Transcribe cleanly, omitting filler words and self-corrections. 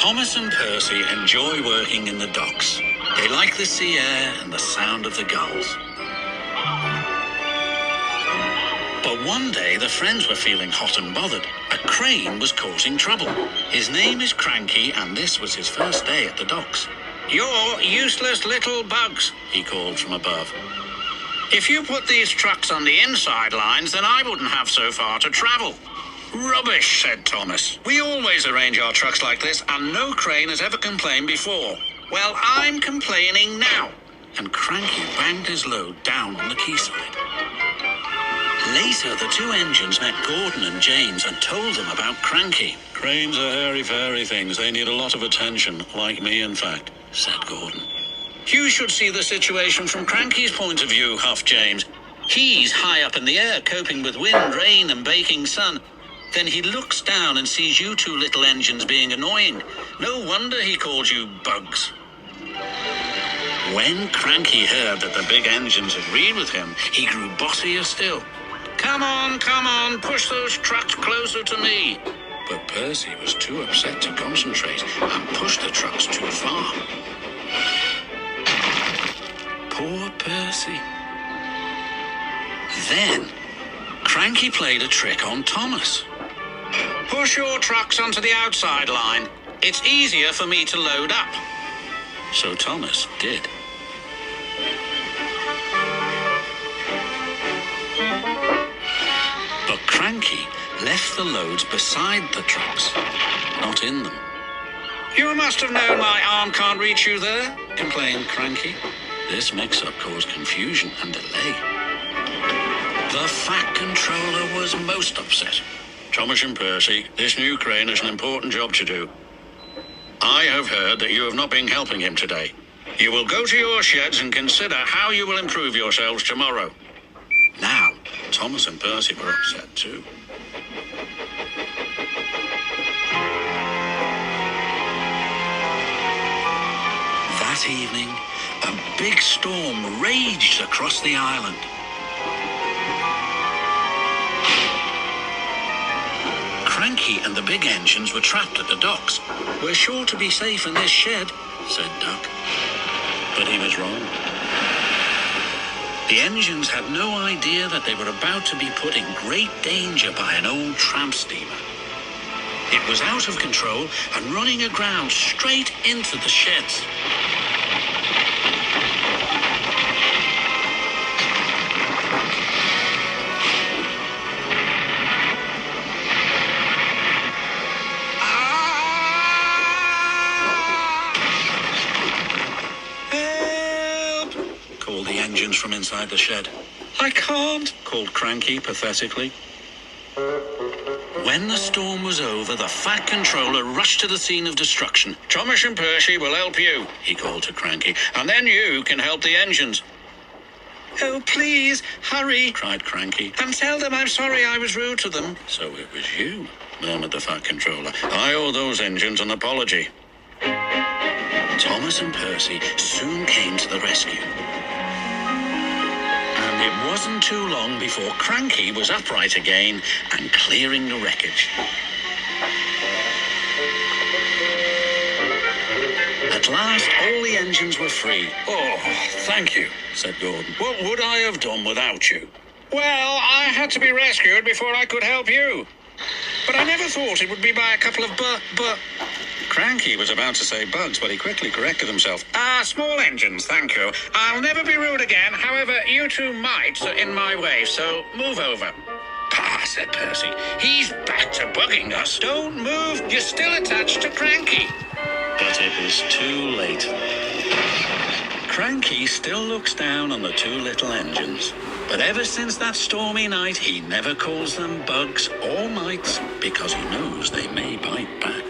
Thomas and Percy enjoy working in the docks. They like the sea air and the sound of the gulls. But one day the friends were feeling hot and bothered. A crane was causing trouble. His name is Cranky, and this was his first day at the docks. "You're useless little bugs," he called from above. "If you put these trucks on the inside lines, then I wouldn't have so far to travel." "Rubbish," said Thomas. "We always arrange our trucks like this, and no crane has ever complained before." "Well, I'm complaining now." And Cranky banged his load down on the quayside. Later, the two engines met Gordon and James and told them about Cranky. "Cranes are hairy-fairy things. They need a lot of attention, like me, in fact," said Gordon. "You should see the situation from Cranky's point of view," huffed James. "He's high up in the air, coping with wind, rain, and baking sun. Then he looks down and sees you two little engines being annoying. No wonder he called you bugs." When Cranky heard that the big engines agreed with him, he grew bossier still. Come on, push those trucks closer to me." But Percy was too upset to concentrate and pushed the trucks too far. Poor Percy. Then, Cranky played a trick on Thomas. "Push your trucks onto the outside line. It's easier for me to load up." So Thomas did. But Cranky left the loads beside the trucks, not in them. "You must have known my arm can't reach you there," complained Cranky. This mix-up caused confusion and delay. The Fat Controller was most upset. "Thomas and Percy, this new crane has an important job to do. I have heard that you have not been helping him today. You will go to your sheds and consider how you will improve yourselves tomorrow." Now, Thomas and Percy were upset too. That evening, a big storm raged across the island. Cranky and the big engines were trapped at the docks. "We're sure to be safe in this shed," said Duck. But he was wrong. The engines had no idea that they were about to be put in great danger by an old tramp steamer. It was out of control and running aground straight into the sheds. Called the engines from inside the shed. "I can't," called Cranky pathetically. When the storm was over, the Fat Controller rushed to the scene of destruction. "Thomas and Percy will help you," he called to Cranky, "and then you can help the engines." "Oh, please, hurry," cried Cranky, "and tell them I'm sorry I was rude to them." "So it was you," murmured the Fat Controller. "I owe those engines an apology." Thomas and Percy soon came to the rescue. And it wasn't too long before Cranky was upright again and clearing the wreckage. At last, all the engines were free. "Oh, thank you," said Gordon. "What would I have done without you?" "Well, I had to be rescued before I could help you. But I never thought it would be by a couple of Cranky was about to say bugs, but he quickly corrected himself. Small engines, thank you. I'll never be rude again. However, you two might in my way, so move over." "Pah," said Percy. "He's back to bugging us." "Don't move. You're still attached to Cranky." But it was too late. Cranky still looks down on the two little engines. But ever since that stormy night, he never calls them bugs or mites because he knows they may bite back.